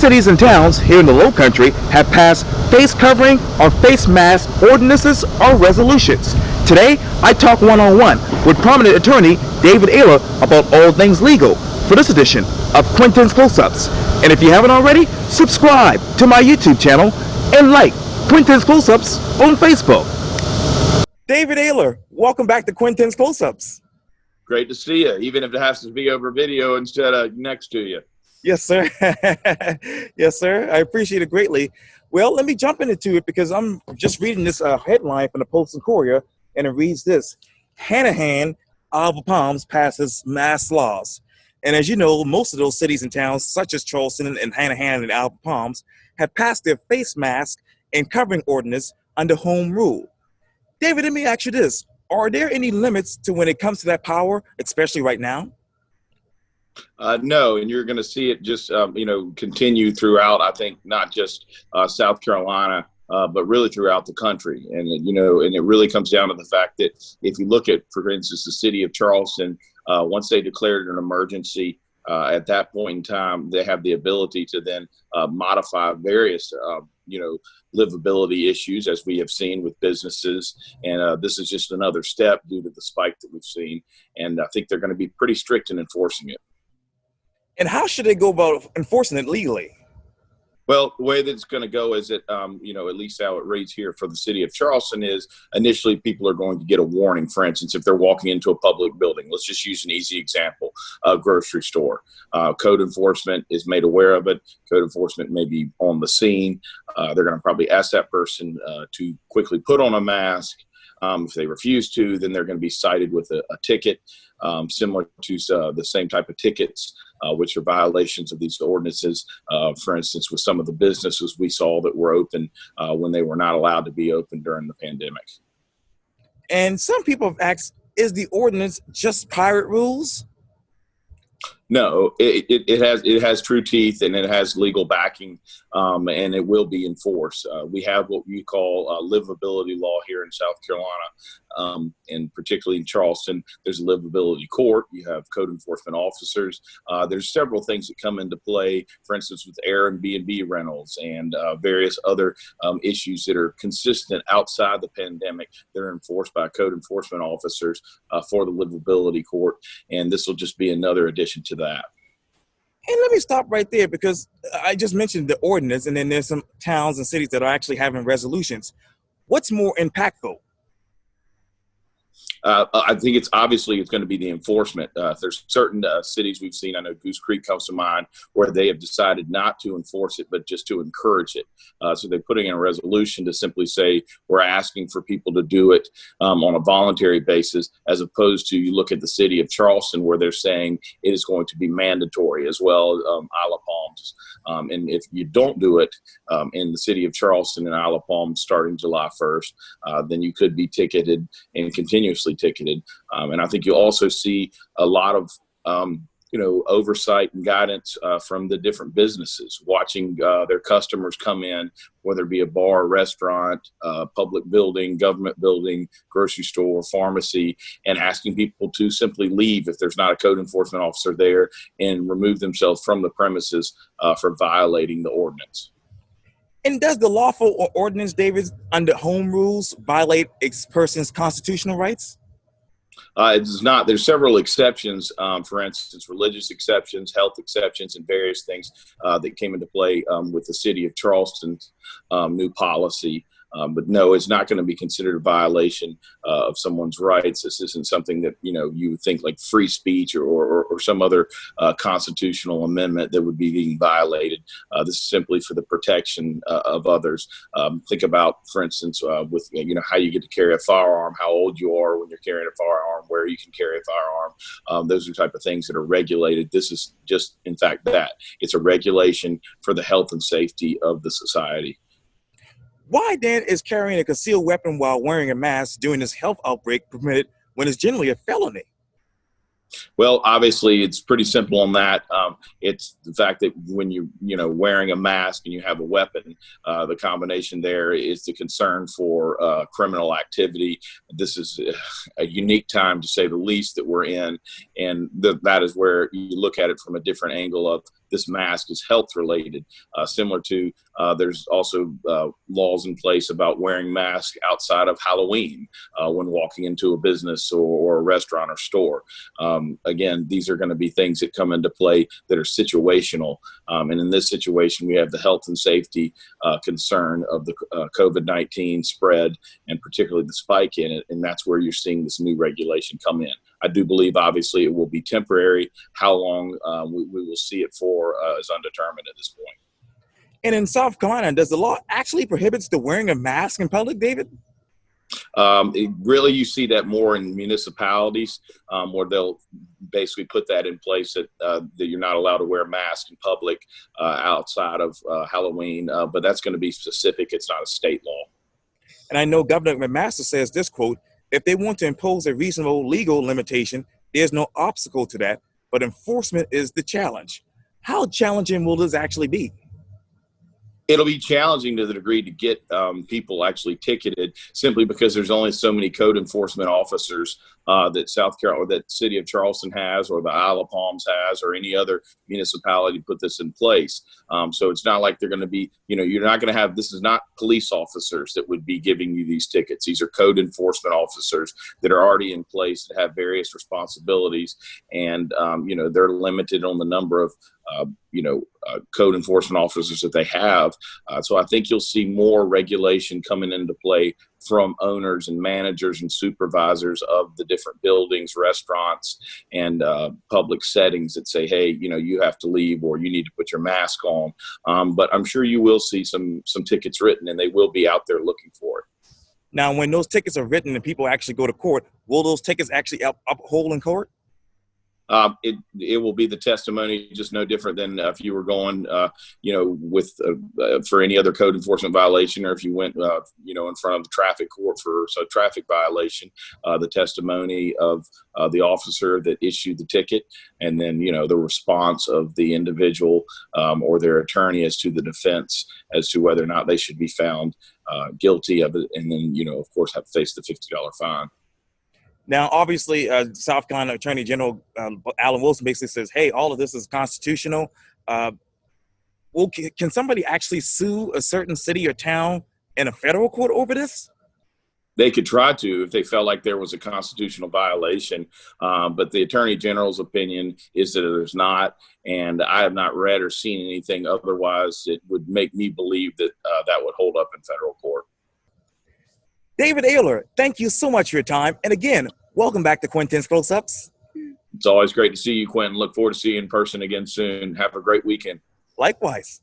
cities and towns here in the Low Country have passed face covering or face mask ordinances or resolutions. Today, I talk one-on-one with prominent attorney David Aylor about all things legal for this edition of Quintin's Close-Ups. And if you haven't already, subscribe to my YouTube channel and like Quintin's Close-Ups on Facebook. David Aylor, welcome back to Quintin's Close-Ups. Great to see you, even if it has to be over video instead of next to you. Yes, sir. Yes, sir. I appreciate it greatly. Well, let me jump into it because I'm just reading this headline from the Post and Courier, and it reads this: Hanahan, Isle of Palms passes mask laws. And as you know, most of those cities and towns, such as Charleston and Hanahan and Isle of Palms, have passed their face mask and covering ordinance under home rule. David, let me ask you this. Are there any limits to when it comes to that power, especially right now? No, and you're going to see it just, continue throughout, I think, not just South Carolina, but really throughout the country. And, and it really comes down to the fact that if you look at, for instance, the city of Charleston, once they declared an emergency, at that point in time, they have the ability to then modify various, livability issues, as we have seen with businesses. And this is just another step due to the spike that we've seen. And I think they're going to be pretty strict in enforcing it. And how should they go about enforcing it legally? Well, the way that it's going to go is that, at least how it reads here for the city of Charleston is initially people are going to get a warning. For instance, if they're walking into a public building, let's just use an easy example, a grocery store. Code enforcement is made aware of it. Code enforcement may be on the scene. They're going to probably ask that person to quickly put on a mask. If they refuse to, then they're going to be cited with a ticket, similar to the same type of tickets, which are violations of these ordinances. For instance, with some of the businesses we saw that were open when they were not allowed to be open during the pandemic. And some people have asked, is the ordinance just pirate rules? No, it has true teeth and it has legal backing, and it will be enforced. We have what we call livability law here in South Carolina, and particularly in Charleston. There's a livability court. You have code enforcement officers. There's several things that come into play, for instance, with Airbnb rentals and various other issues that are consistent outside the pandemic. They're enforced by code enforcement officers for the livability court, and this will just be another addition to that. And let me stop right there because I just mentioned the ordinance, and then there's some towns and cities that are actually having resolutions. What's more impactful? I think it's going to be the enforcement. There's certain cities we've seen, I know Goose Creek comes to mind, where they have decided not to enforce it, but just to encourage it. So they're putting in a resolution to simply say, we're asking for people to do it on a voluntary basis, as opposed to you look at the city of Charleston where they're saying it is going to be mandatory as well, Isle of Palms. And if you don't do it in the city of Charleston and Isle of Palms starting July 1st, then you could be ticketed and continuously ticketed. And I think you'll also see a lot of, oversight and guidance from the different businesses, watching their customers come in, whether it be a bar, restaurant, public building, government building, grocery store, pharmacy, and asking people to simply leave if there's not a code enforcement officer there and remove themselves from the premises for violating the ordinance. And does the lawful or ordinance, David, under home rules violate a person's constitutional rights? It does not. There's several exceptions, for instance, religious exceptions, health exceptions, and various things that came into play with the city of Charleston's new policy. But no, it's not going to be considered a violation of someone's rights. This isn't something that, you would think like free speech or some other constitutional amendment that would be being violated. This is simply for the protection of others. Think about, for instance, with, how you get to carry a firearm, how old you are when you're carrying a firearm, where you can carry a firearm. Those are the type of things that are regulated. This is just, in fact, that. It's a regulation for the health and safety of the society. Why then is carrying a concealed weapon while wearing a mask during this health outbreak permitted when it's generally a felony? Well, obviously, it's pretty simple on that. It's the fact that when you're, wearing a mask and you have a weapon, the combination there is the concern for criminal activity. This is a unique time, to say the least, that we're in, and that is where you look at it from a different angle of this mask is health related, similar to there's also laws in place about wearing masks outside of Halloween when walking into a business or a restaurant or store. Again, these are going to be things that come into play that are situational. And in this situation, we have the health and safety concern of the COVID-19 spread, and particularly the spike in it. And that's where you're seeing this new regulation come in. I do believe, obviously, it will be temporary. How long we will see it for is undetermined at this point. And in South Carolina, does the law actually prohibits the wearing of masks in public, David? You see that more in municipalities where they'll basically put that in place that you're not allowed to wear a mask in public outside of Halloween. But that's going to be specific. It's not a state law. And I know Governor McMaster says this, quote, if they want to impose a reasonable legal limitation, there's no obstacle to that, but enforcement is the challenge. How challenging will this actually be? It'll be challenging to the degree to get people actually ticketed, simply because there's only so many code enforcement officers that South Carolina, that City of Charleston has, or the Isle of Palms has, or any other municipality put this in place. So it's not like they're going to be, you're not going to have, this is not police officers that would be giving you these tickets. These are code enforcement officers that are already in place that have various responsibilities, and they're limited on the number of code enforcement officers that they have. So I think you'll see more regulation coming into play from owners and managers and supervisors of the different buildings, restaurants, and public settings that say, hey, you have to leave, or you need to put your mask on. But I'm sure you will see some tickets written, and they will be out there looking for it. Now, when those tickets are written and people actually go to court, will those tickets actually uphold in court? It will be the testimony, just no different than if you were going, with for any other code enforcement violation, or if you went, in front of the traffic court for a traffic violation, the testimony of the officer that issued the ticket, and then, the response of the individual or their attorney as to the defense as to whether or not they should be found guilty of it, and then, of course, have to face the $50 fine. Now, obviously, South Carolina Attorney General Alan Wilson basically says, hey, all of this is constitutional. Can somebody actually sue a certain city or town in a federal court over this? They could try to if they felt like there was a constitutional violation. But the Attorney General's opinion is that there's not. And I have not read or seen anything otherwise that would make me believe that that would hold up in federal court. David Aylor, thank you so much for your time. And again, welcome back to Quintin's Close-Ups. It's always great to see you, Quintin. Look forward to seeing you in person again soon. Have a great weekend. Likewise.